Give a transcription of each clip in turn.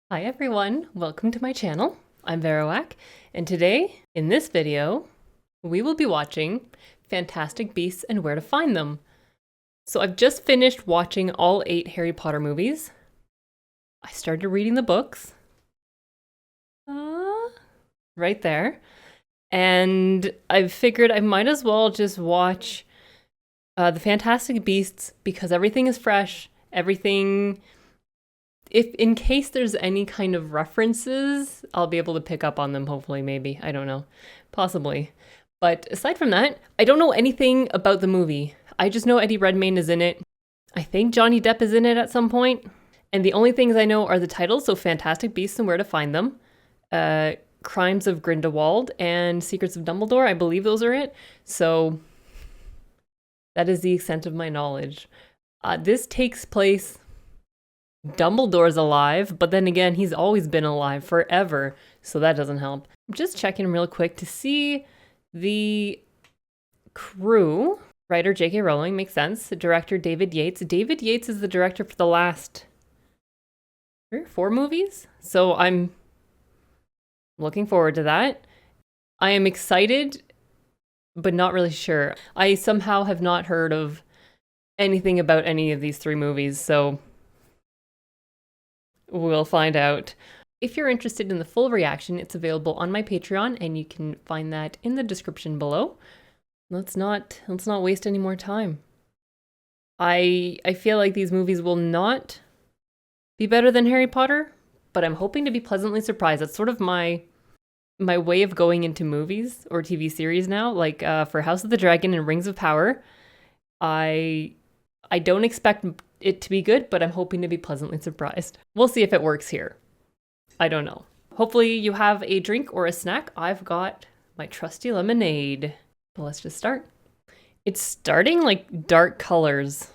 Hi everyone, welcome to my channel. I'm Veroac, and today, in this video, we will be watching Fantastic Beasts and Where to Find Them. So I've just finished watching all 8 Harry Potter movies. I started reading the books. Right there. And I figured I might as well just watch the Fantastic Beasts because everything is fresh, everything... If in case there's any kind of references, I'll be able to pick up on them, hopefully, maybe. I don't know. Possibly. But aside from that, I don't know anything about the movie. I just know Eddie Redmayne is in it. I think Johnny Depp is in it at some point. And the only things I know are the titles, so Fantastic Beasts and Where to Find Them, Crimes of Grindelwald, and Secrets of Dumbledore. I believe those are it. So that is the extent of my knowledge. This takes place... Dumbledore's alive, but then again, he's always been alive forever, so that doesn't help. I'm just checking real quick to see the crew. Writer J.K. Rowling, makes sense. The director David Yates. David Yates is the director for the last 3 or 4 movies, so I'm looking forward to that. I am excited, but not really sure. I somehow have not heard of anything about any of these 3 movies, so... we'll find out. If you're interested in the full reaction, it's available on my Patreon, and you can find that in the description below. Let's not waste any more time. I feel like these movies will not be better than Harry Potter, but I'm hoping to be pleasantly surprised. That's sort of my way of going into movies or TV series now. Like for House of the Dragon and Rings of Power, I don't expect it to be good, but I'm hoping to be pleasantly surprised. We'll see if it works here. I don't know. Hopefully you have a drink or a snack. I've got my trusty lemonade. But let's just start. It's starting like dark colors.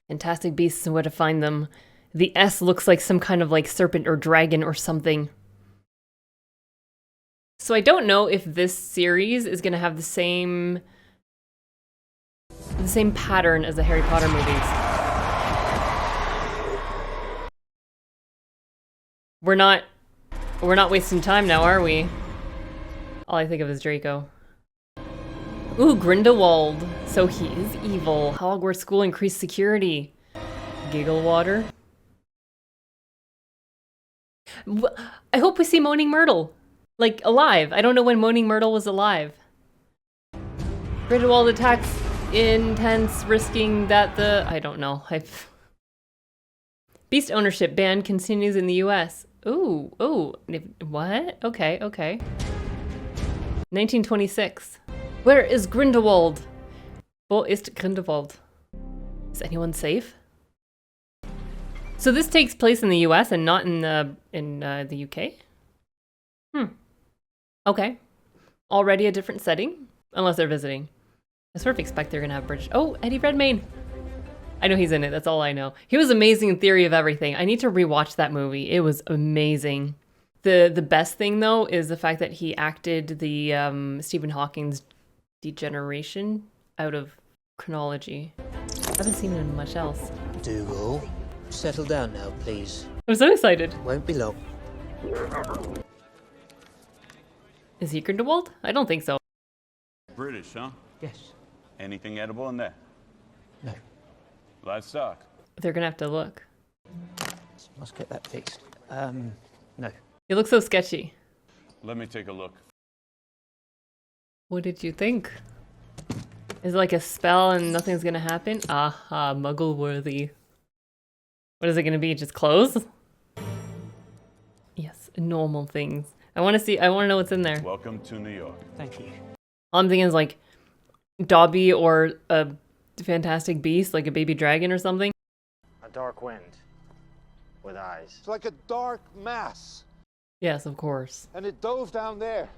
Fantastic Beasts and Where to Find Them. The S looks like some kind of like serpent or dragon or something. So I don't know if this series is going to have the same pattern as the Harry Potter movies. We're not wasting time now, are we? All I think of is Draco. Ooh, Grindelwald. So he is evil. Hogwarts School increased security. Gigglewater. I hope we see Moaning Myrtle. Like, alive. I don't know when Moaning Myrtle was alive. Grindelwald attacks intense, risking that the... I don't know. Beast ownership ban continues in the US. Ooh, what? Okay. 1926. Where is Grindelwald? Wo ist Grindelwald? Is anyone safe? So this takes place in the US and not in the UK? Okay. Already a different setting? Unless they're visiting. I sort of expect they're gonna have British... Oh, Eddie Redmayne! I know he's in it, that's all I know. He was amazing in Theory of Everything. I need to rewatch that movie. It was amazing. The best thing, though, is the fact that he acted the Stephen Hawking's degeneration out of chronology. I haven't seen him in much else. Dougal, settle down now, please. I'm so excited. Won't be long. Is he Grindelwald? I don't think so. British, huh? Yes. Anything edible in there? No. Livestock? They're gonna have to look. Must get that fixed. No. He looks so sketchy. Let me take a look. What did you think? Is it like a spell and nothing's gonna happen? Aha, muggle worthy. What is it gonna be? Just clothes? Yes, normal things. I wanna know what's in there. Welcome to New York. Thank you. All I'm thinking is like Dobby or a Fantastic Beast, like a baby dragon or something. A dark wind with eyes. It's like a dark mass. Yes, of course. And it dove down there,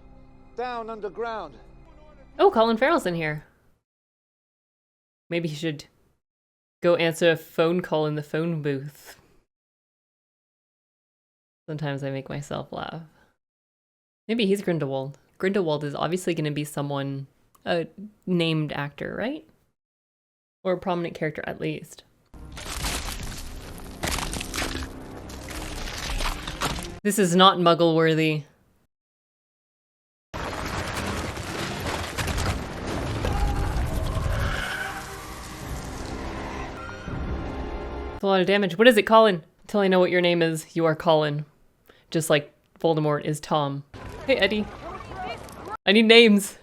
down underground. Oh, Colin Farrell's in here. Maybe he should go answer a phone call in the phone booth. Sometimes I make myself laugh. Maybe he's Grindelwald. Grindelwald is obviously going to be someone, a named actor, right? Or a prominent character at least. This is not Muggle worthy. It's a lot of damage. What is it, Colin? Until I know what your name is, you are Colin. Just like Voldemort is Tom. Hey, Eddie. I need names.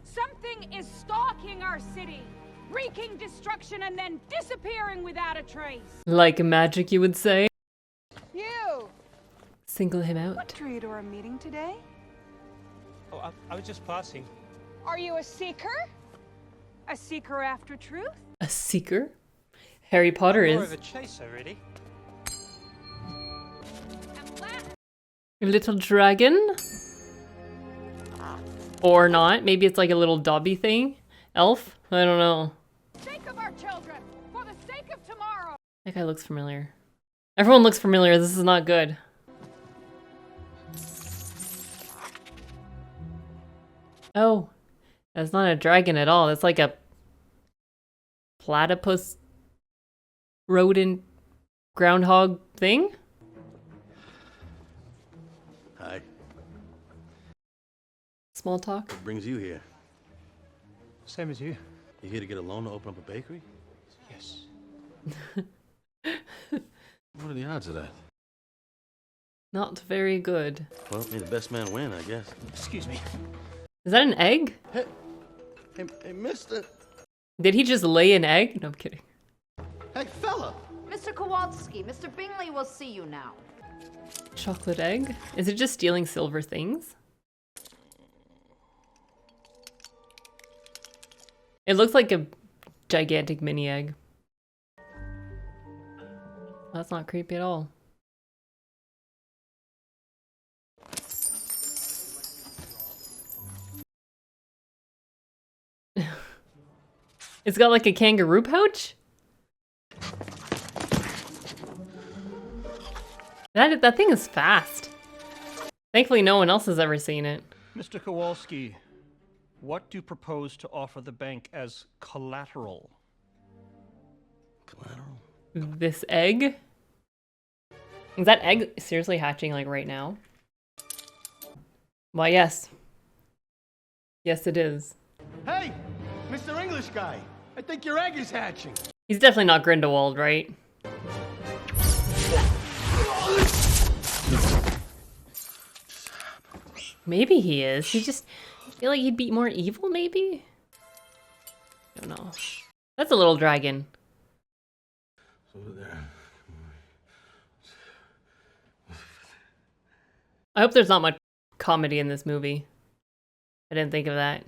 Something is stalking our city, wreaking destruction and then disappearing without a trace. Like magic, you would say. You! Single him out. What drew you to our meeting today? Oh, I was just passing. Are you a seeker? A seeker after truth? A seeker? Harry Potter More is. of a chaser, really. And last, A little dragon? Or not. Maybe it's like a little Dobby thing. Elf? I don't know. think of our children, for the sake of tomorrow. That guy looks familiar. Everyone looks familiar. This is not good. Oh. That's not a dragon at all. It's like a platypus rodent groundhog thing? Hi. Small talk. What brings you here? Same as you. You here to get a loan to open up a bakery? Yes. What are the odds of that? Not very good. Well, may the best man win, I guess. Excuse me. Is that an egg? Hey, mister. Did he just lay an egg? No, I'm kidding. Hey, fella. Mr. Kowalski, Mr. Bingley will see you now. Chocolate egg? Is it just stealing silver things? It looks like a gigantic mini egg. That's not creepy at all. It's got like a kangaroo pouch? That thing is fast. Thankfully no one else has ever seen it. Mr. Kowalski, what do you propose to offer the bank as collateral? Collateral? This egg? Is that egg seriously hatching like right now? Why, yes. Yes, it is. Hey, Mr. English guy, I think your egg is hatching. He's definitely not Grindelwald, right? Maybe he is. He just I feel like he'd be more evil, maybe? I don't know. That's a little dragon. Over there. I hope there's not much comedy in this movie. I didn't think of that.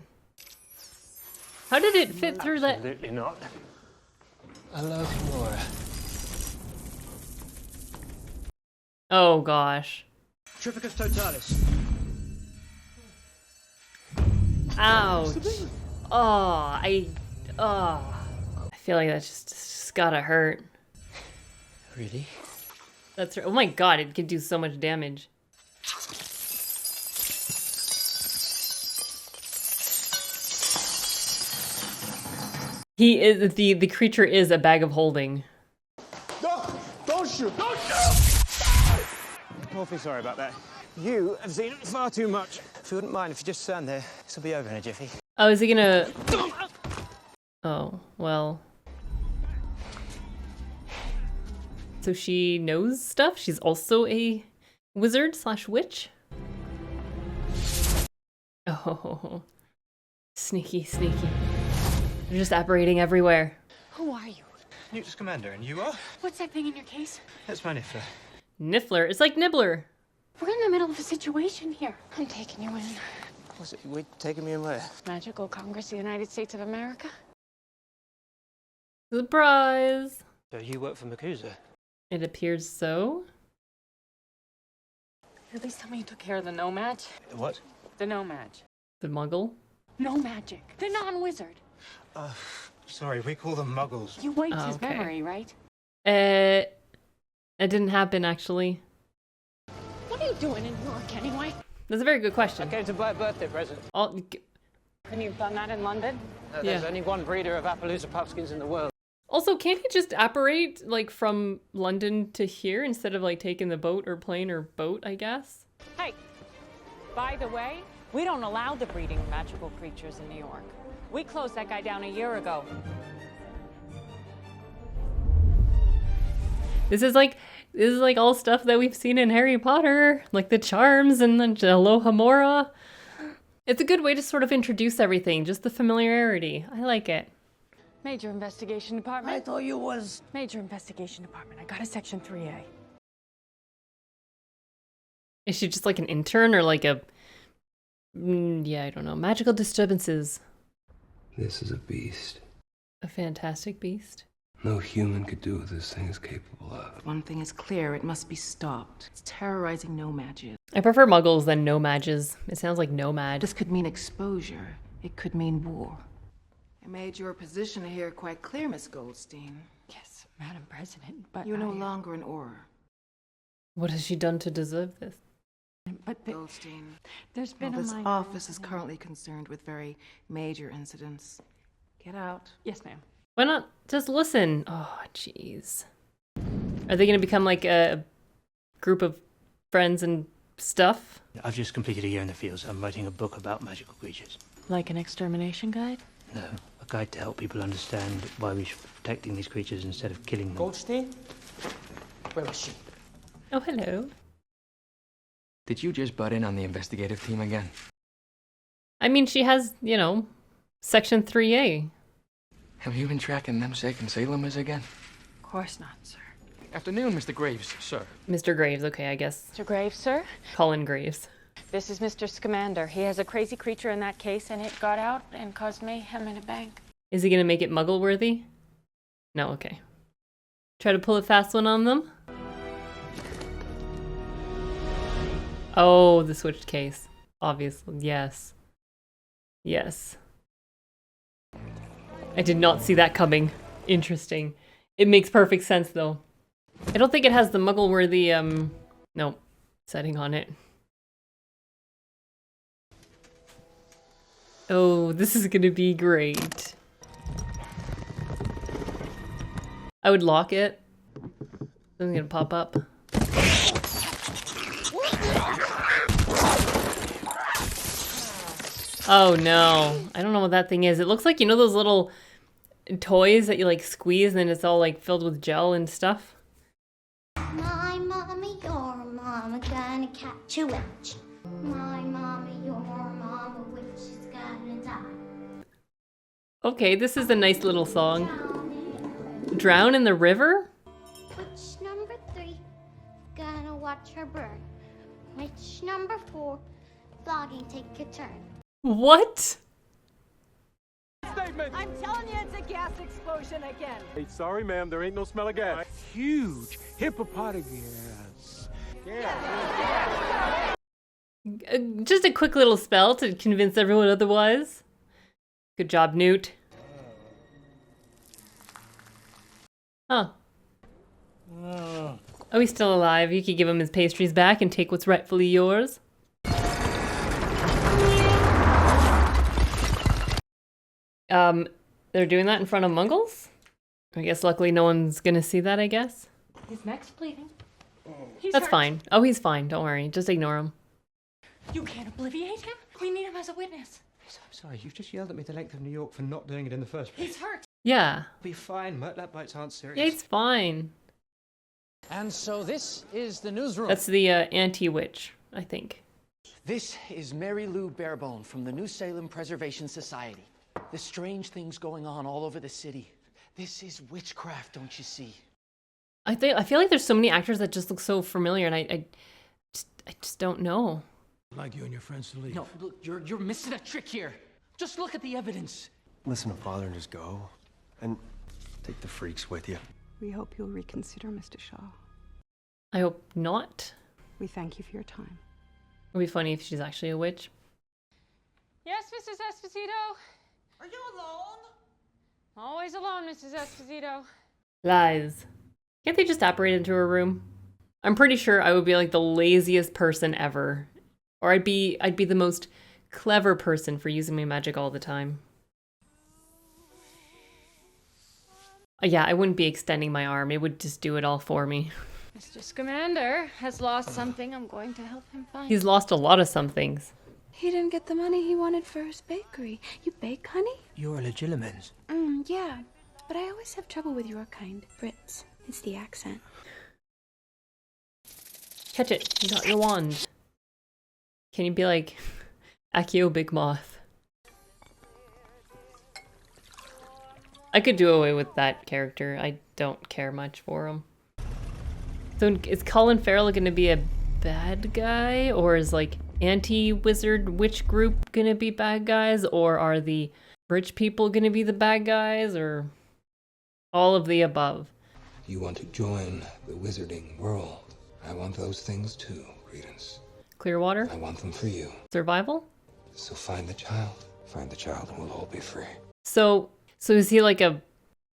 How did it fit through that? Absolutely not. I love Laura. Oh gosh. Trificus totalis. Ouch. Oh, I feel like that's just gotta hurt. Really? That's right. Oh my god, it could do so much damage. He is the creature is a bag of holding. No, don't shoot! Don't shoot! I'm awfully sorry about that. You have seen far too much. If you wouldn't mind if you just stand there, this will be over in a jiffy. Oh, is he gonna... Oh, well. So she knows stuff? She's also a wizard slash witch? Oh. Sneaky, sneaky. They're just apparating everywhere. Who are you? Newt's commander, and you are? What's that thing in your case? That's my Niffler. Niffler? It's like Nibbler. We're in the middle of a situation here. I'm taking you in. What's it? We're taking me in where? Magical Congress of the United States of America? Surprise! So you work for McCusa? It appears so. At least tell me you took care of the no match. The what? The no match. The muggle? No magic. The non-wizard. Sorry, we call them Muggles. You wiped Oh, his okay. memory, right? It didn't happen, actually. What are you doing in New York anyway? That's a very good question. I came to buy a birthday present. All, Couldn't you have done that in London? There's Yeah. only one breeder of Appaloosa Puffskins in the world. Also, can't he just apparate, like, from London to here instead of, like, taking the boat or plane or boat, I guess? Hey, by the way, we don't allow the breeding of magical creatures in New York. We closed that guy down a year ago. This is like all stuff that we've seen in Harry Potter, like the charms and the Alohomora. It's a good way to sort of introduce everything, just the familiarity. I like it. Major Investigation Department. I thought you was... Major Investigation Department. I got a Section 3A. Is she just like an intern or like a... yeah, I don't know. Magical disturbances. This is a beast. A fantastic beast. No human could do what this thing is capable of. One thing is clear, it must be stopped. It's terrorizing no-mages. I prefer muggles than no-mages. It sounds like nomad. This could mean exposure. It could mean war. I made your position here quite clear, Miss Goldstein. Yes, Madam President, but You're no longer an Auror. What has she done to deserve this? But Goldstein, there's been this office is currently concerned with very major incidents. Get out. Yes, ma'am. Why not just listen? Oh, jeez. Are they going to become like a group of friends and stuff? I've just completed a year in the fields. I'm writing a book about magical creatures. Like an extermination guide? No, a guide to help people understand why we should be protecting these creatures instead of killing them. Goldstein? Where was she? Oh, hello. Did you just butt in on the investigative team again? I mean, she has, you know, Section 3A. Have you been tracking them second Salemers again? Of course not, sir. Afternoon, Mr. Graves, sir. Mr. Graves, okay, I guess. Mr. Graves, sir? Colin Graves. This is Mr. Scamander. He has a crazy creature in that case, and it got out and caused mayhem in a bank. Is he going to make it muggle-worthy? No, okay. Try to pull a fast one on them? Oh, the switched case. Obviously, yes. Yes. I did not see that coming. Interesting. It makes perfect sense, though. I don't think it has the muggle-worthy, no, setting on it. Oh, this is gonna be great. I would lock it. Something's gonna pop up. Oh no, I don't know what that thing is. It looks like, you know, those little toys that you like squeeze and then it's all like filled with gel and stuff. My mommy, your mama gonna catch a witch. My mommy, your mama, witch is gonna die. Okay, this is a nice little song. Drown in the river? Witch number 3, gonna watch her burn. Witch number 4, flogging take a turn. What? Statement! I'm telling you, it's a gas explosion again. Hey, sorry, ma'am, there ain't no smell of gas. Huge hippopotamus. Yeah. Just a quick little spell to convince everyone otherwise. Good job, Newt. Huh. Oh, he's still alive. You could give him his pastries back and take what's rightfully yours. They're doing that in front of Muggles? I guess luckily no one's gonna see that, I guess. His neck's bleeding. That's fine. Oh, he's fine. Don't worry. Just ignore him. You can't obliviate him. We need him as a witness. I'm sorry, you've just yelled at me the length of New York for not doing it in the first place. He's hurt. Yeah. Be fine, Murtlap bites aren't serious. Yeah, he's fine. And so this is the newsroom. That's the anti-witch, I think. This is Mary Lou Barebone from the New Salem Preservation Society. The strange things going on all over the city. This is witchcraft, don't you see? I feel like there's so many actors that just look so familiar, and I just don't know. I'd like you and your friends to leave. No, look, you're missing a trick here. Just look at the evidence. Listen to Father and just go. And take the freaks with you. We hope you'll reconsider, Mr. Shaw. I hope not. We thank you for your time. It would be funny if she's actually a witch. Yes, Mrs. Esposito? Are you alone? Always alone, Mrs. Esposito. Lies. Can't they just apparate into her room? I'm pretty sure I would be like the laziest person ever. Or I'd be the most clever person for using my magic all the time. Yeah, I wouldn't be extending my arm. It would just do it all for me. Mr. Scamander has lost something. I'm going to help him find. He's lost a lot of some things. He didn't get the money he wanted for his bakery. You bake, honey? You're a legilimens. Yeah. But I always have trouble with your kind. Brits. It's the accent. Catch it. You got your wand. Can you be like Accio Big Moth? I could do away with that character. I don't care much for him. So is Colin Farrell gonna be a bad guy? Or is like anti-wizard witch group gonna be bad guys? Or are the rich people gonna be the bad guys? Or all of the above? You want to join the wizarding world. I want those things too, Credence. Clearwater? I want them for you. Survival? So find the child. Find the child and we'll all be free. So is he like a,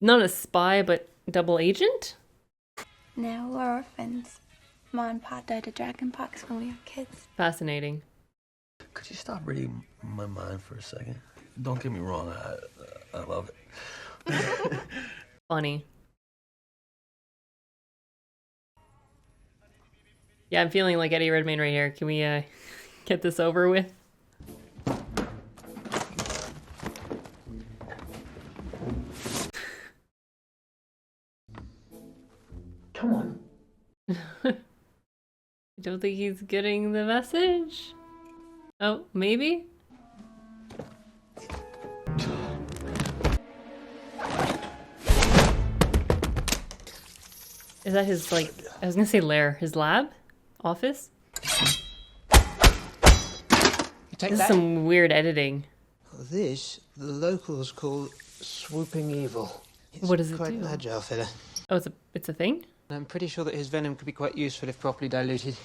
not a spy, but double agent? No, we're orphans. Mom and Pop died of dragonpox when we were kids. Fascinating. Could you stop reading my mind for a second? Don't get me wrong, I love it. Funny. Yeah, I'm feeling like Eddie Redmayne right here. Can we get this over with? Come on. I don't think he's getting the message. Oh, maybe? Is that his, like, I was gonna say lair, his lab? Office? This is some weird editing. This, the locals call swooping evil. It's What does it quite do? an agile fella. Oh, it's a thing? I'm pretty sure that his venom could be quite useful if properly diluted.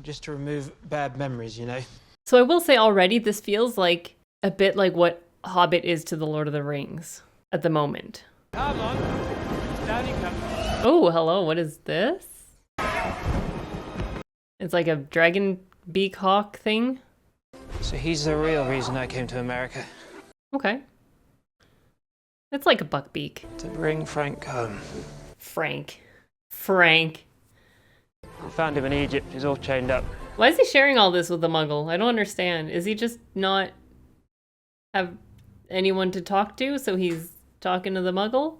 Just to remove bad memories, you know. So I will say already, this feels like a bit like what Hobbit is to the Lord of the Rings at the moment. Come on. Down you come. Oh, hello, what is this? It's like a dragon beak hawk thing. So he's the real reason I came to America. Okay. It's like a buckbeak. To bring Frank home. Frank. I found him in Egypt. He's all chained up. Why is he sharing all this with the Muggle? I don't understand. Is he just not have anyone to talk to, so he's talking to the Muggle?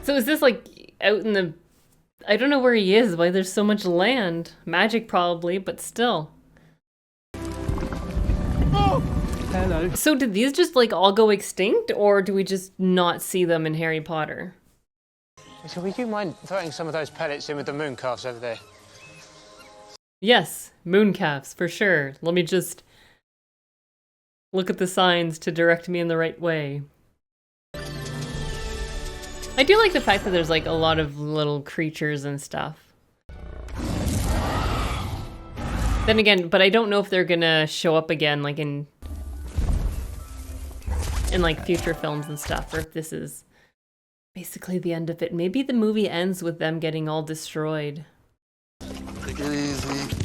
So is this like out in the... I don't know where he is, why there's so much land. Magic probably, but still. Hello. So did these just like all go extinct, or do we just not see them in Harry Potter? So would you mind throwing some of those pellets in with the mooncalves over there? Yes, mooncalves, for sure. Let me just look at the signs to direct me in the right way. I do like the fact that there's like a lot of little creatures and stuff. Then again, but I don't know if they're gonna show up again like in like future films and stuff, or if this is basically the end of it. Maybe the movie ends with them getting all destroyed. Take it easy.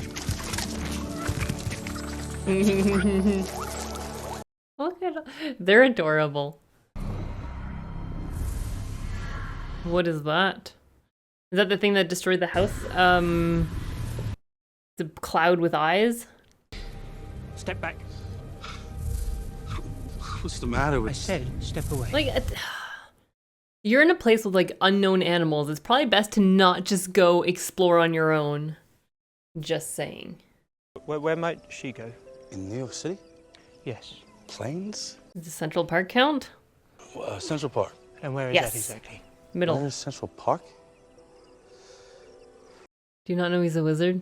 Look at, they're adorable. What is that? Is that the thing that destroyed the house? The cloud with eyes? Step back. What's the matter with... I said, step away. Like, you're in a place with like unknown animals. It's probably best to not just go explore on your own. Just saying. Where might she go? In New York City? Yes. Plains? Does the Central Park count? Central Park. And where is Yes. that exactly? Middle. Where is Central Park? Do you not know he's a wizard?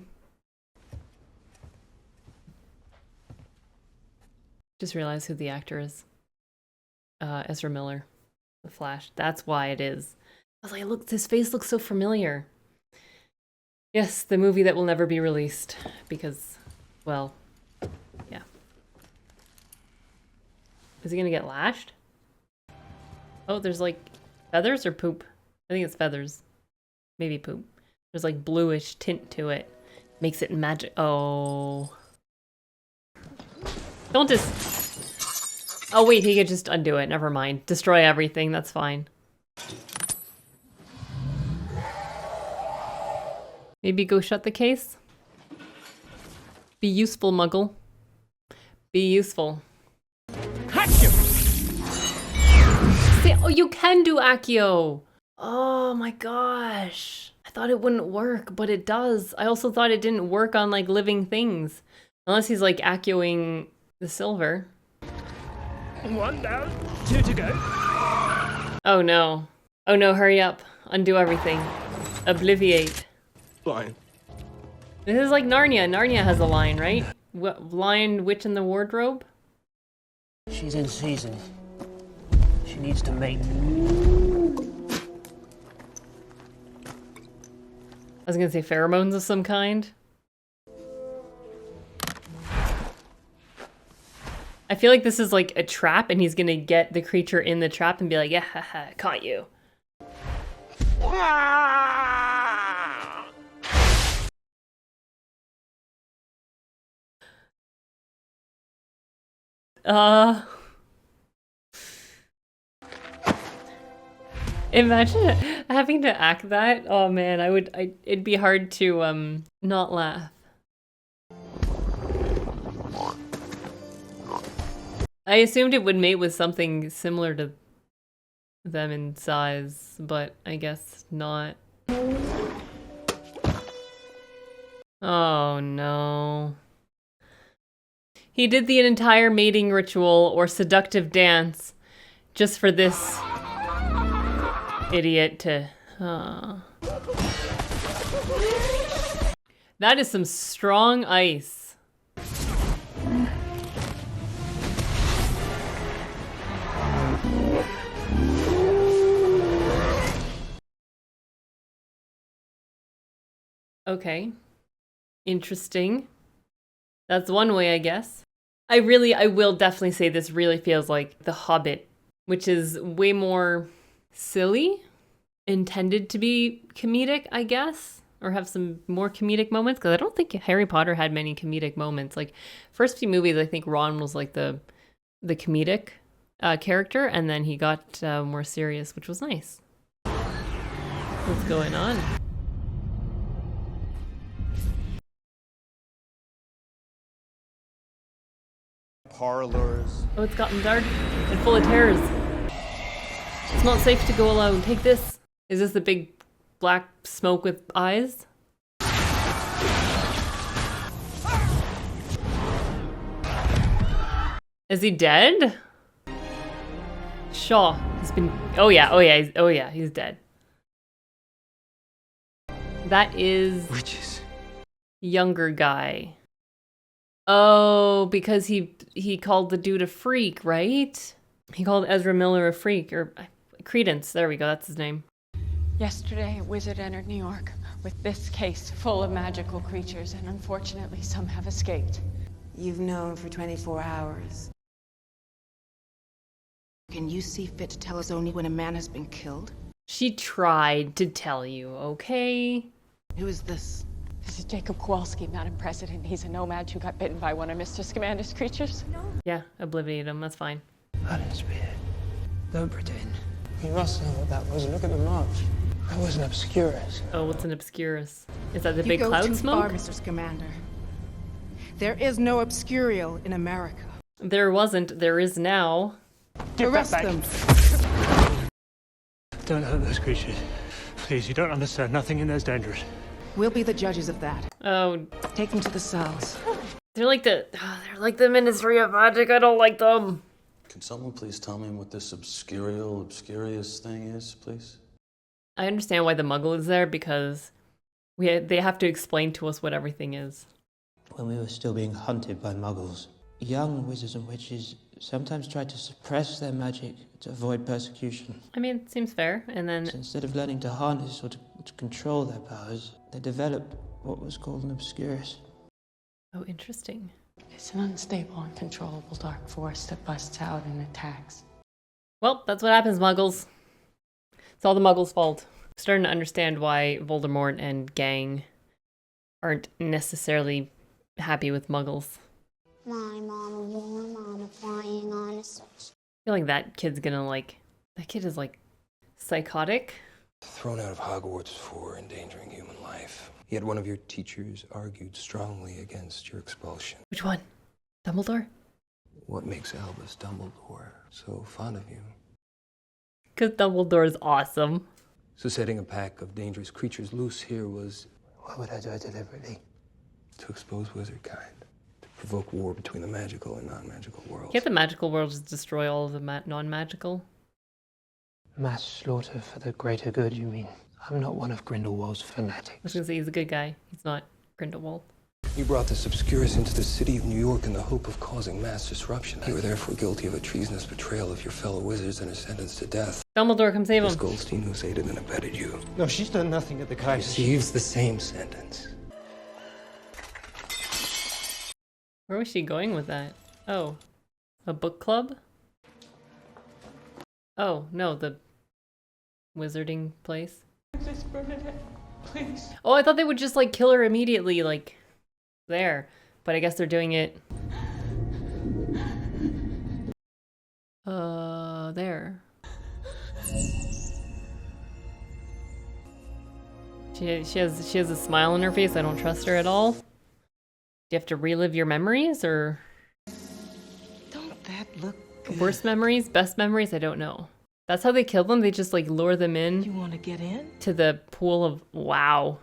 Just realized who the actor is. Ezra Miller. The Flash. That's why it is. I was like, look, his face looks so familiar. Yes, the movie that will never be released. Because, well, yeah. Is he gonna get lashed? Oh, there's like feathers or poop? I think it's feathers. Maybe poop. There's like bluish tint to it. Makes it magic. Oh. Don't just... Oh wait, he could just undo it. Never mind. Destroy everything. That's fine. Maybe go shut the case? Be useful, Muggle. Be useful. See, oh, you can do Accio! Oh my gosh. I thought it wouldn't work, but it does. I also thought it didn't work on, like, living things. Unless he's, like, Accioing the silver. 1 down, 2 to go. Oh no. Oh no, hurry up. Undo everything. Obliviate. Fine. This is like Narnia. Narnia has a line, right? Lion, Witch in the Wardrobe? She's in season. She needs to mate. I was gonna say pheromones of some kind. I feel like this is like a trap and he's gonna get the creature in the trap and be like, yeah, haha, caught you. Imagine having to act that. Oh man, it'd be hard to not laugh. I assumed it would mate with something similar to them in size, but I guess not. Oh no. He did the entire mating ritual or seductive dance just for this idiot to... That is some strong ice. Okay. Interesting. That's one way, I guess. I will definitely say this really feels like The Hobbit, which is way more silly, intended to be comedic, I guess, or have some more comedic moments, because I don't think Harry Potter had many comedic moments. Like, first few movies, I think Ron was like the comedic character, and then he got more serious, which was nice. What's going on? Parlors. Oh, it's gotten dark and full of terrors. It's not safe to go alone. Take this. Is this the big black smoke with eyes? Is he dead? Shaw has been... Oh yeah, he's dead. That is... Witches. Younger guy. Oh, because he called the dude a freak, right? He called Ezra Miller a freak, or Credence. There we go, that's his name. Yesterday, a wizard entered New York with this case full of magical creatures, and unfortunately, some have escaped. You've known for 24 hours. Can you see fit to tell us only when a man has been killed? She tried to tell you, okay? Who is this? This is Jacob Kowalski, Madam President. He's a nomad who got bitten by one of Mr. Scamander's creatures. Yeah, obliviate him, that's fine. I didn't speak it. Don't pretend. You must know what that was. Look at the marks. That was an Obscurus. Oh, what's an Obscurus? Is that the You big go cloud too smoke? far, Mr. Scamander. There is no Obscurial in America. There wasn't, there is now. Arrest them. Don't hurt those creatures. Please, you don't understand. Nothing in there's dangerous. We'll be the judges of that. Oh. Take them to the cells. They're like the Ministry of Magic. I don't like them. Can someone please tell me what this obscurious thing is, please? I understand why the Muggle is there, because they have to explain to us what everything is. When we were still being hunted by Muggles, young wizards and witches sometimes tried to suppress their magic to avoid persecution. I mean, it seems fair, and then... So instead of learning to harness or to control their powers, they developed what was called an Obscurus. Oh, interesting. It's an unstable, uncontrollable dark force that busts out and attacks. Well, that's what happens, Muggles. It's all the Muggles' fault. I'm starting to understand why Voldemort and gang aren't necessarily happy with Muggles. My mama, your mama, flying on a switch. I feel like that kid's gonna like... That kid is like psychotic. Thrown out of Hogwarts for endangering human life. Yet one of your teachers argued strongly against your expulsion. Which one? Dumbledore? What makes Albus Dumbledore so fond of you? Because Dumbledore is awesome. So setting a pack of dangerous creatures loose here was... Why would I do it deliberately? To expose wizard kind. To provoke war between the magical and non-magical worlds. Can't the magical world just destroy all of the non-magical? Mass slaughter for the greater good, you mean? I'm not one of Grindelwald's fanatics. I was gonna say he's a good guy. He's not Grindelwald. You brought this Obscurus into the city of New York in the hope of causing mass disruption. You were therefore guilty of a treasonous betrayal of your fellow wizards and are sentenced to death. Dumbledore, come save him. Miss Goldstein, who's aided and abetted you, No, she's done nothing of the kind. receives the same sentence. Where was she going with that? Oh, a book club? Oh, no, the wizarding place. Please. Oh, I thought they would just like kill her immediately, like there. But I guess they're doing it. There. She has a smile on her face. I don't trust her at all. Do you have to relive your memories or? Don't that look good? Worst memories, best memories? I don't know. That's how they kill them. They just like lure them in. You want to get in? To the pool of wow.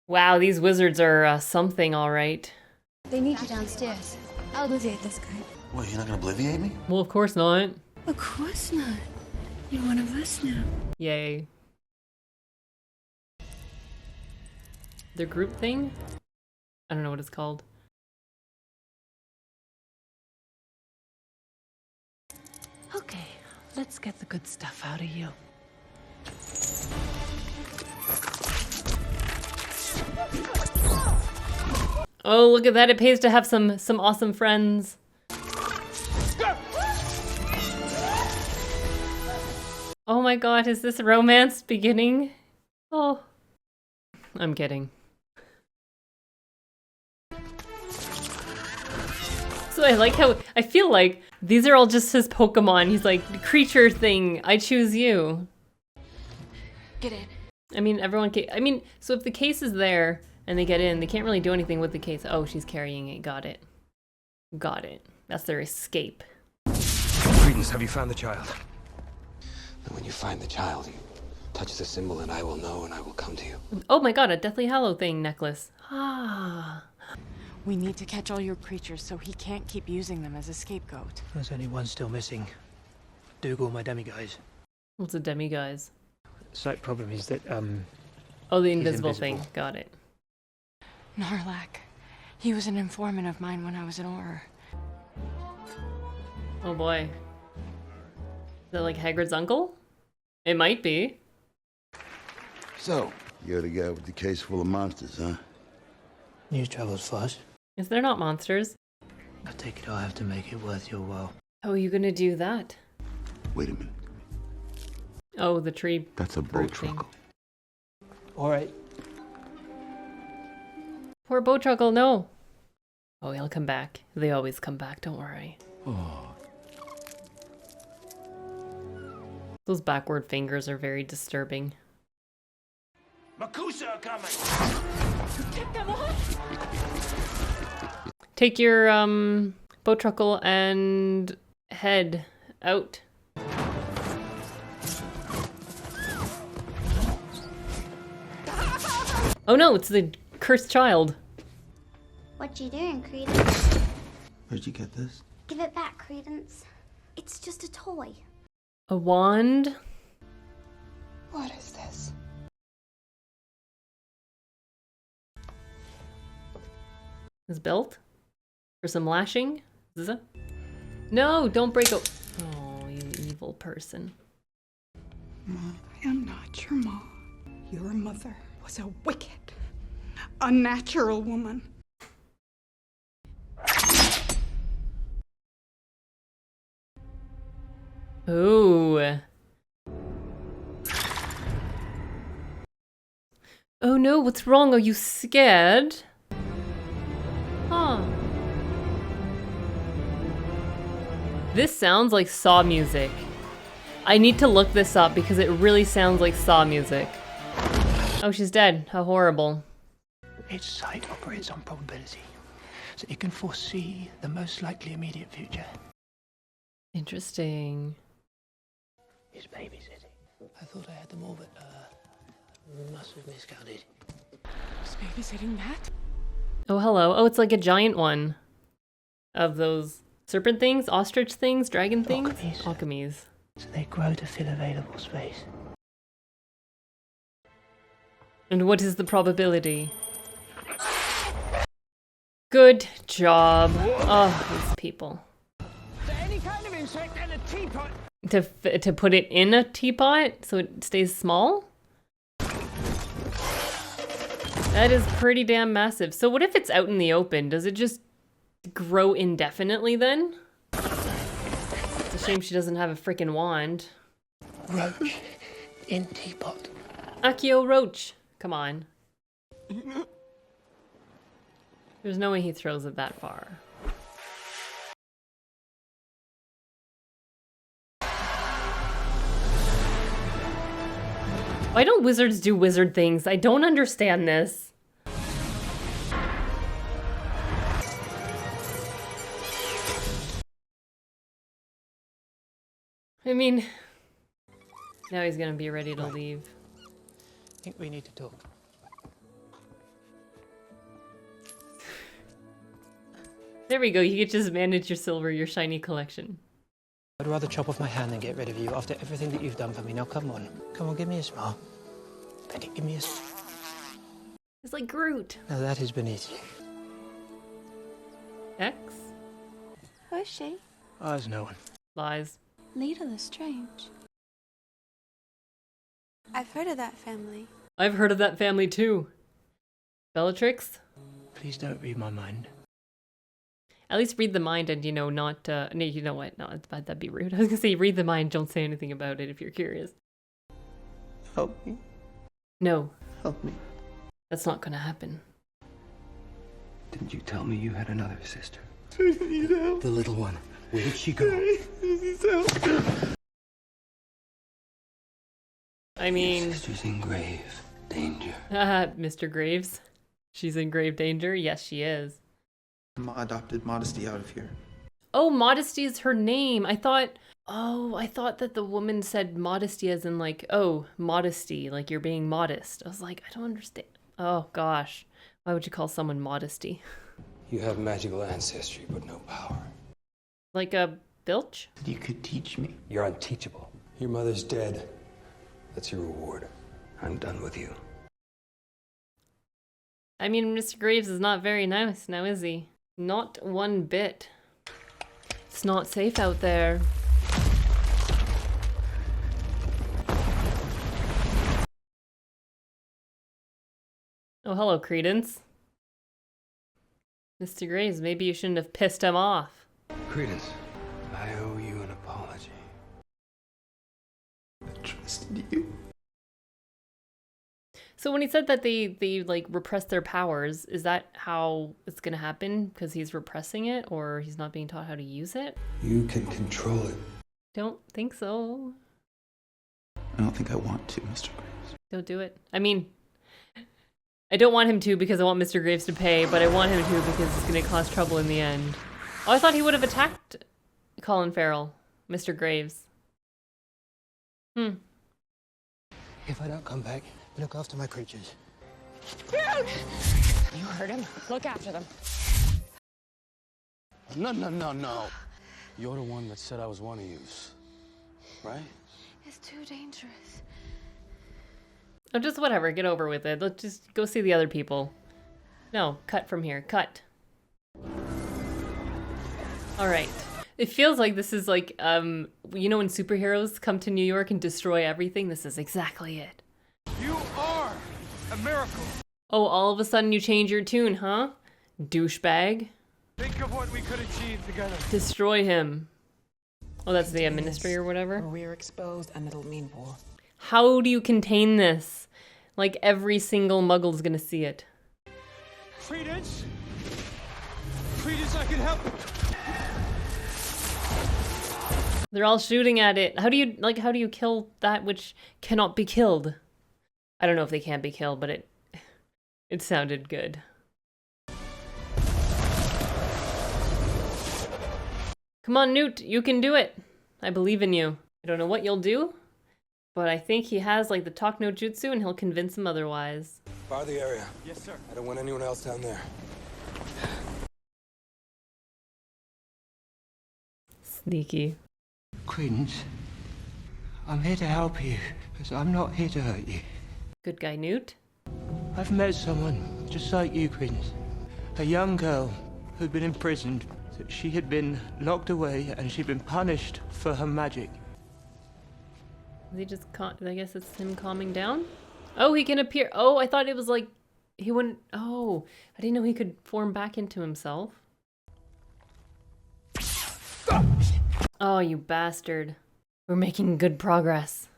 Wow, these wizards are something, all right. They need you downstairs. I'll obliviate this guy. What, you're not gonna obliviate me? Well, of course not. Of course not. You're one of us now. Yay. The group thing? I don't know what it's called. Okay, let's get the good stuff out of you. Oh, look at that. It pays to have some awesome friends. Oh my god, is this romance beginning? Oh. I'm kidding. So I like how, I feel like these are all just his Pokemon. He's like, creature thing, I choose you. Get in. I mean, so if the case is there and they get in, they can't really do anything with the case. Oh, she's carrying it. Got it. Got it. That's their escape. Credence, have you found the child? And when you find the child, you touch the symbol and I will know and I will come to you. Oh my god, a Deathly Hallow thing necklace. Ah. We need to catch all your creatures so he can't keep using them as a scapegoat. There's only one still missing. Dougal, my demiguise. What's a demiguise? Slight problem is that, Oh, the invisible thing. Got it. Narlac. He was an informant of mine when I was in Auror. Oh boy. Is that like Hagrid's uncle? It might be. So, you're the guy with the case full of monsters, huh? News travels fast. Is there not monsters? I take it I'll have to make it worth your while. How are you gonna do that? Wait a minute. Oh, the tree. That's a boat truckle. Alright. Poor Bowtruckle, no. Oh, he'll come back. They always come back, don't worry. Oh. Those backward fingers are very disturbing. Makusa are coming! Take them off! Take your, Bowtruckle and head out. Oh no, it's the cursed child. What you doing, Credence? Where'd you get this? Give it back, Credence. It's just a toy. A wand? What is this? Is built? For some lashing? Is it? No, don't break it. Oh, you evil person. Mom, I am not your mom. Your mother was a wicked, unnatural woman. Ooh. Oh no, what's wrong? Are you scared? Huh. This sounds like Saw music. I need to look this up because it really sounds like Saw music. Oh, she's dead. How horrible. Its sight operates on probability, so it can foresee the most likely immediate future. Interesting. It's babysitting. I thought I had them all, but must have miscounted. Is babysitting that? Oh, hello. Oh, it's like a giant one. Of those serpent things, ostrich things, dragon things? Alchemies. So they grow to fill available space. And what is the probability? Good job. Oh, these people. Any kind of insect and a teapot. To put it in a teapot so it stays small? That is pretty damn massive. So what if it's out in the open? Does it just grow indefinitely then? It's a shame she doesn't have a freaking wand. Roach in teapot. Akio Roach. Come on. There's no way he throws it that far. Why don't wizards do wizard things? I don't understand this. I mean, now he's gonna be ready to leave. I think we need to talk. There we go, you can just manage your silver, your shiny collection. I'd rather chop off my hand than get rid of you after everything that you've done for me. Now come on. Come on, give me a smile. Becky, give me a smile. It's like Groot. Now that is beneath you. X? Who is she? There's no one. Lies. Leader Lestrange. I've heard of that family. I've heard of that family too. Bellatrix? Please don't read my mind. At least read the mind and, you know, not, no, you know what? No, that'd be rude. I was gonna say read the mind, don't say anything about it if you're curious. Help me. No. Help me. That's not gonna happen. Didn't you tell me you had another sister? The little one. Where did she go? I mean... Your sister's in grave danger. Mr. Graves. She's in grave danger? Yes, she is. I adopted Modesty out of here. Oh, Modesty is her name. I thought that the woman said modesty as in like, oh, modesty, like you're being modest. I was like, I don't understand. Oh, gosh. Why would you call someone Modesty? You have magical ancestry, but no power. Like a bilch? You could teach me. You're unteachable. Your mother's dead. That's your reward. I'm done with you. I mean, Mr. Graves is not very nice now, is he? Not one bit. It's not safe out there. Oh, hello, Credence. Mr. Graves, maybe you shouldn't have pissed him off. Credence, I owe you an apology. I trusted you. So when he said that they like repress their powers, is that how it's gonna happen? Because he's repressing it, or he's not being taught how to use it? You can control it. Don't think so. I don't think I want to, Mr. Graves. Don't do it. I mean, I don't want him to because I want Mr. Graves to pay, but I want him to because it's gonna cause trouble in the end. Oh, I thought he would have attacked Colin Farrell, Mr. Graves. If I don't come back, look after my creatures. Dude! You heard him. Look after them. No. You're the one that said I was one of yous, right? It's too dangerous. Oh, just whatever. Get over with it. Let's just go see the other people. No, cut from here. Cut. All right. It feels like this is like, you know when superheroes come to New York and destroy everything? This is exactly it. You are a miracle. Oh, all of a sudden you change your tune, huh? Douchebag. Think of what we could achieve together. Destroy him. Oh, that's the ministry or whatever? We're exposed and it'll mean war. How do you contain this? Like every single Muggle's gonna see it. Credence? Credence, I can help. They're all shooting at it. How do you kill that which cannot be killed? I don't know if they can be killed, but it sounded good. Come on, Newt, you can do it. I believe in you. I don't know what you'll do, but I think he has like the talk no jutsu and he'll convince him otherwise. Bar the area. Yes, sir. I don't want anyone else down there. Sneaky. Credence, I'm here to help you, because I'm not here to hurt you. Good guy, Newt. I've met someone just like you, Credence. A young girl who'd been imprisoned. She had been locked away and she'd been punished for her magic. Is he just I guess it's him calming down? Oh, he can appear. Oh, I thought it was like he wouldn't. Oh, I didn't know he could form back into himself. Oh, you bastard. We're making good progress.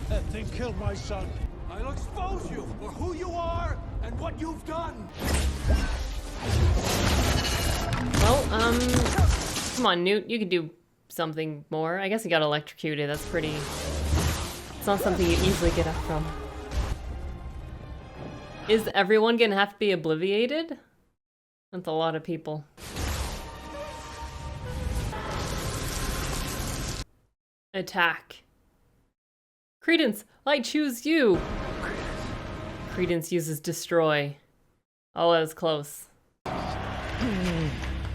That thing killed my son. I'll expose you for who you are and what you've done. Well, come on, Newt. You could do something more. I guess he got electrocuted. That's pretty... It's not something you easily get up from. Is everyone gonna have to be obliviated? That's a lot of people. Attack. Credence, I choose you! Credence uses destroy. Oh, that was close.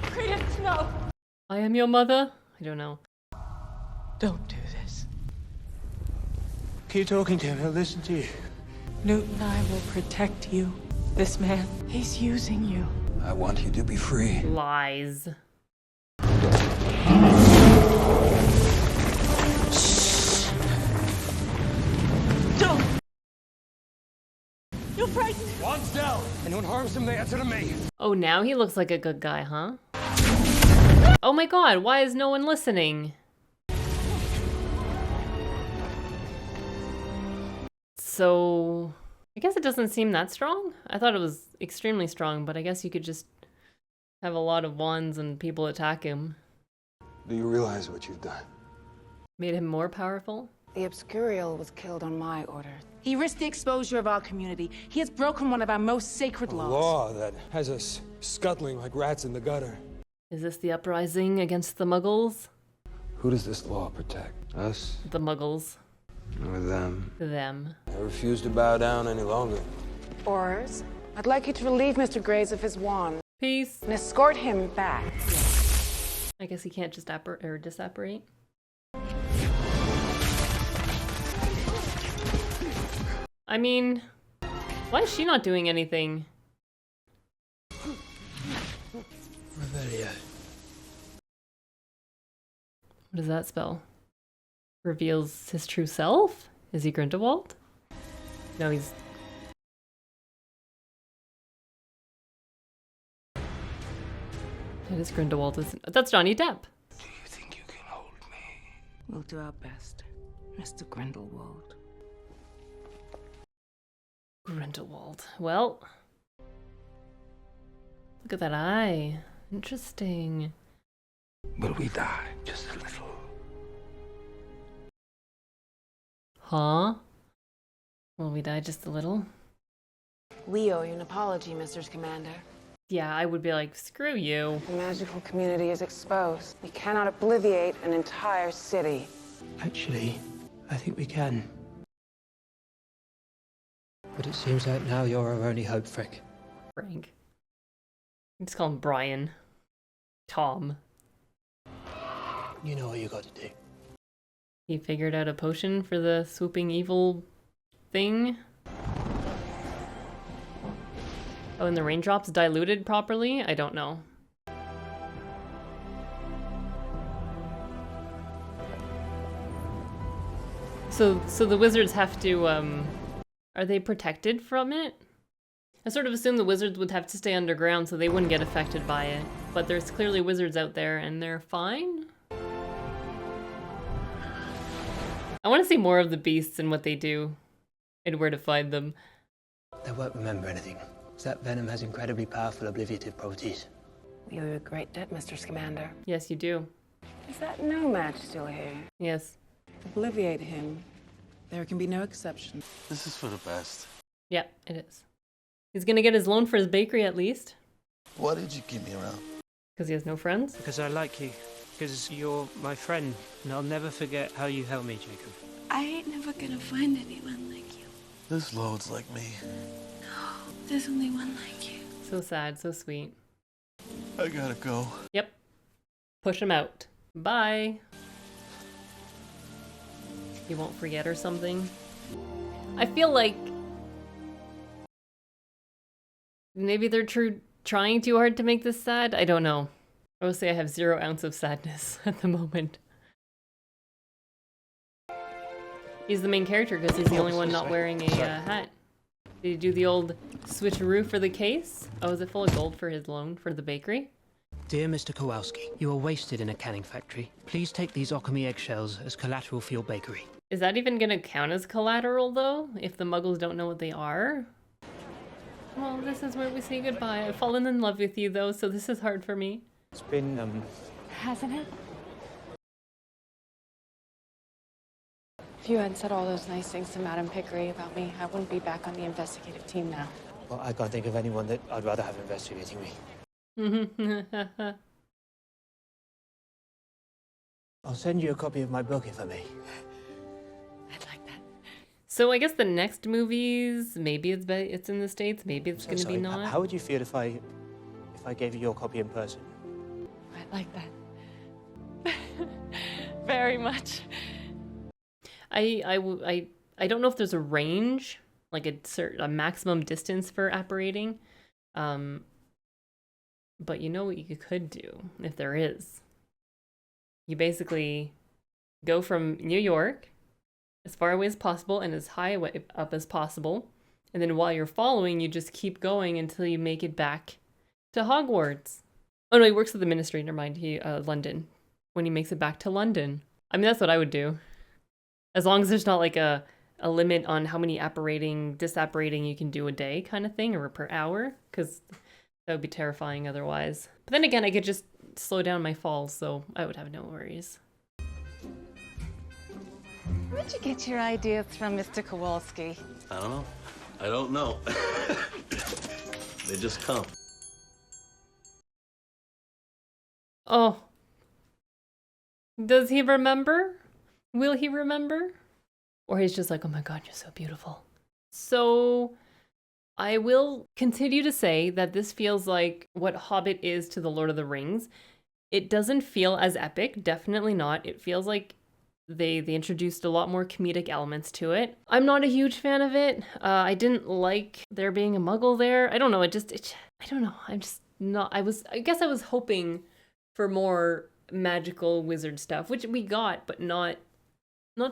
Credence, no! I am your mother? I don't know. Don't do this. Keep talking to him, he'll listen to you. Newt and I will protect you. This man, he's using you. I want you to be free. Lies. Don't! You're frightened! One's down. Anyone harms him, they answer to me. Oh, now he looks like a good guy, huh? Oh my god, why is no one listening? So, I guess it doesn't seem that strong. I thought it was extremely strong, but I guess you could just have a lot of wands and people attack him. Do you realize what you've done? Made him more powerful? The Obscurial was killed on my order. He risked the exposure of our community. He has broken one of our most sacred laws. A law that has us scuttling like rats in the gutter. Is this the uprising against the Muggles? Who does this law protect? Us? The Muggles. Or them? Them. I refuse to bow down any longer. Ors, I'd like you to relieve Mr. Graves of his wand. Peace. And escort him back. I guess he can't just disapparate. I mean, why is she not doing anything? Revelio. What does that spell? Reveals his true self? Is he Grindelwald? No, he's... It is Grindelwald, isn't it? That's Johnny Depp. Do you think you can hold me? We'll do our best, Mr. Grindelwald. Grindelwald. Well... Look at that eye. Interesting. Will we die just a little? Huh? Will we die just a little? We owe you an apology, Mr. Commander. Yeah, I would be like, screw you. The magical community is exposed. We cannot obliviate an entire city. Actually, I think we can. But it seems like now you're our only hope, Frick. Frank. Let's call him Brian. Tom. You know what you got to do. He figured out a potion for the swooping evil thing. Oh, and the raindrops diluted properly? I don't know. So the wizards have to, are they protected from it? I sort of assumed the wizards would have to stay underground so they wouldn't get affected by it. But there's clearly wizards out there and they're fine? I want to see more of the beasts and what they do and where to find them. They won't remember anything. That venom has incredibly powerful obliviative properties. We owe you a great debt, Mr. Scamander. Yes, you do. Is that nomad still here? Yes. Obliviate him. There can be no exception. This is for the best. Yeah, it is. He's gonna get his loan for his bakery at least. Why did you keep me around? Because he has no friends? Because I like you. Because you're my friend. And I'll never forget how you helped me, Jacob. I ain't never gonna find anyone like you. This load's like me. No, there's only one like you. So sad, so sweet. I gotta go. Yep. Push him out. Bye. He won't forget or something. I feel like maybe they're trying too hard to make this sad. I don't know. I will say I have 0 ounce of sadness at the moment. He's the main character because he's the only one not wearing a hat. Did he do the old switcheroo for the case? Oh, is it full of gold for his loan for the bakery? Dear Mr. Kowalski, you are wasted in a canning factory. Please take these Occamy eggshells as collateral for your bakery. Is that even gonna count as collateral though? If the Muggles don't know what they are? Well, this is where we say goodbye. I've fallen in love with you though, so this is hard for me. It's been, Hasn't it? If you hadn't said all those nice things to Madame Pickery about me, I wouldn't be back on the investigative team now. Well, I can't think of anyone that I'd rather have investigating me. I'll send you a copy of my book if I may. So I guess the next movies, maybe it's in the States, maybe it's gonna be not. How would you feel if I gave you your copy in person? I'd like that. Very much. I don't know if there's a range, like a maximum distance for apparating. But you know what you could do if there is. You basically go from New York as far away as possible and as high up as possible. And then while you're following, you just keep going until you make it back to Hogwarts. Oh no, he works at the Ministry, never mind, London. When he makes it back to London. I mean, that's what I would do. As long as there's not like a limit on how many disapparating you can do a day kind of thing, or per hour, because that would be terrifying otherwise. But then again, I could just slow down my falls, so I would have no worries. Where'd you get your ideas from, Mr. Kowalski? I don't know. I don't know. They just come. Oh. Does he remember? Will he remember? Or he's just like, oh my god, you're so beautiful. So I will continue to say that this feels like what Hobbit is to the Lord of the Rings. It doesn't feel as epic, definitely not. It feels like they introduced a lot more comedic elements to it. I'm not a huge fan of it. I didn't like there being a Muggle there. I don't know, I don't know. I'm just not, I guess I was hoping for more magical wizard stuff, which we got, but not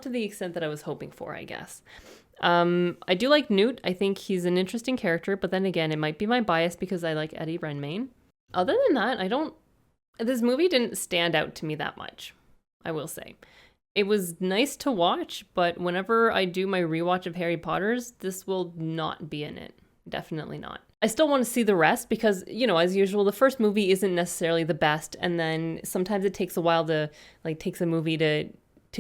to the extent that I was hoping for, I guess. I do like Newt. I think he's an interesting character, but then again, it might be my bias because I like Eddie Redmayne. Other than that, this movie didn't stand out to me that much, I will say. It was nice to watch, but whenever I do my rewatch of Harry Potter's, this will not be in it. Definitely not. I still want to see the rest because, as usual, the first movie isn't necessarily the best, and then sometimes it takes a while takes a movie to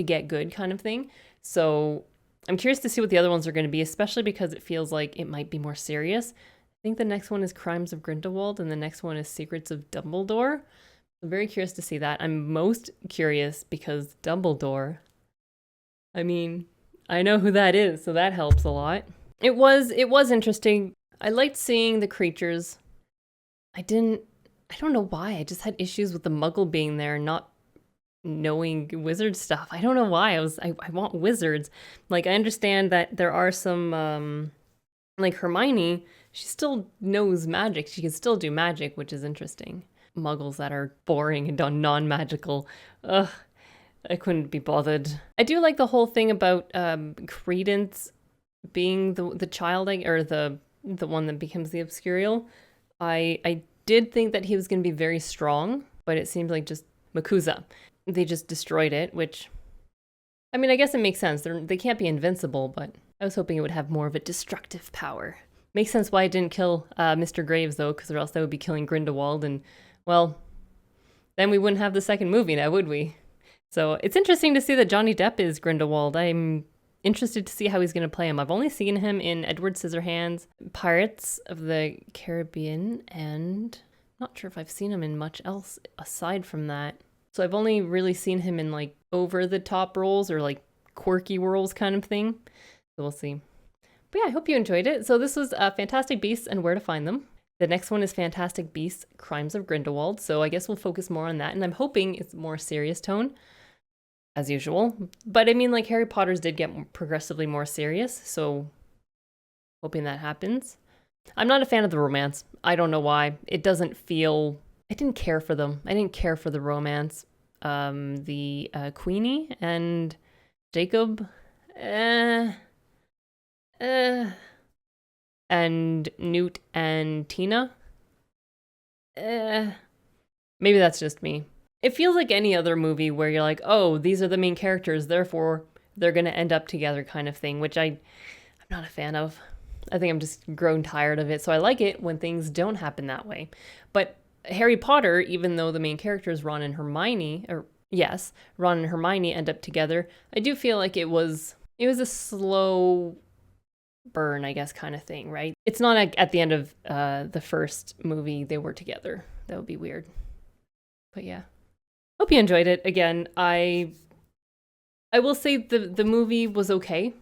get good kind of thing. So I'm curious to see what the other ones are going to be, especially because it feels like it might be more serious. I think the next one is Crimes of Grindelwald, and the next one is Secrets of Dumbledore. I'm very curious to see that. I'm most curious because Dumbledore, I mean, I know who that is, so that helps a lot. It was interesting. I liked seeing the creatures. I don't know why. I just had issues with the Muggle being there, not knowing wizard stuff. I don't know why. I want wizards. I understand that there are some, like Hermione, she still knows magic. She can still do magic, which is interesting. Muggles that are boring and non-magical. Ugh, I couldn't be bothered. I do like the whole thing about Credence being the child, or the one that becomes the Obscurial. I did think that he was going to be very strong, but it seemed like just Makuza. They just destroyed it, which, I guess it makes sense. They can't be invincible, but I was hoping it would have more of a destructive power. Makes sense why I didn't kill Mr. Graves, though, because or else that would be killing Grindelwald, and, well, then we wouldn't have the second movie now, would we? So it's interesting to see that Johnny Depp is Grindelwald. I'm interested to see how he's going to play him. I've only seen him in Edward Scissorhands, Pirates of the Caribbean, and not sure if I've seen him in much else aside from that. So I've only really seen him in like over-the-top roles or like quirky roles kind of thing. So we'll see. But yeah, I hope you enjoyed it. So this was Fantastic Beasts and Where to Find Them. The next one is Fantastic Beasts, Crimes of Grindelwald. So I guess we'll focus more on that. And I'm hoping it's more serious tone, as usual. But I mean, like Harry Potter's did get progressively more serious. So hoping that happens. I'm not a fan of the romance. I don't know why. It doesn't feel... I didn't care for them. I didn't care for the romance. The Queenie and Jacob... and Newt and Tina. Maybe that's just me. It feels like any other movie where you're like, oh, these are the main characters, therefore they're going to end up together kind of thing, which I'm not a fan of. I think I'm just grown tired of it. So I like it when things don't happen that way. But Harry Potter, even though the main characters, Ron and Hermione, Ron and Hermione end up together, I do feel like it was a slow burn, I guess, kind of thing, right? It's not like at the end of the first movie they were together. That would be weird. But yeah. Hope you enjoyed it. Again, I will say the movie was okay.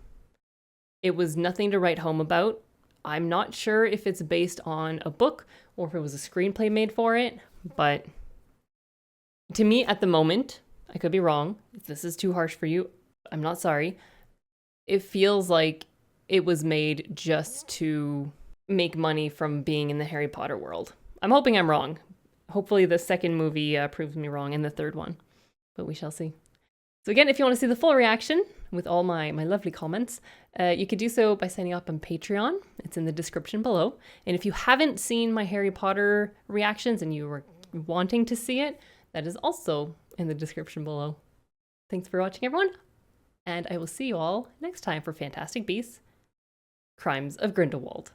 It was nothing to write home about. I'm not sure if it's based on a book or if it was a screenplay made for it, but to me at the moment, I could be wrong. If this is too harsh for you, I'm not sorry. It feels like it was made just to make money from being in the Harry Potter world. I'm hoping I'm wrong. Hopefully the second movie proves me wrong, and the third one, but we shall see. So again, if you want to see the full reaction with all my lovely comments, you could do so by signing up on Patreon. It's in the description below. And if you haven't seen my Harry Potter reactions and you were wanting to see it, that is also in the description below. Thanks for watching, everyone. And I will see you all next time for Fantastic Beasts, Crimes of Grindelwald.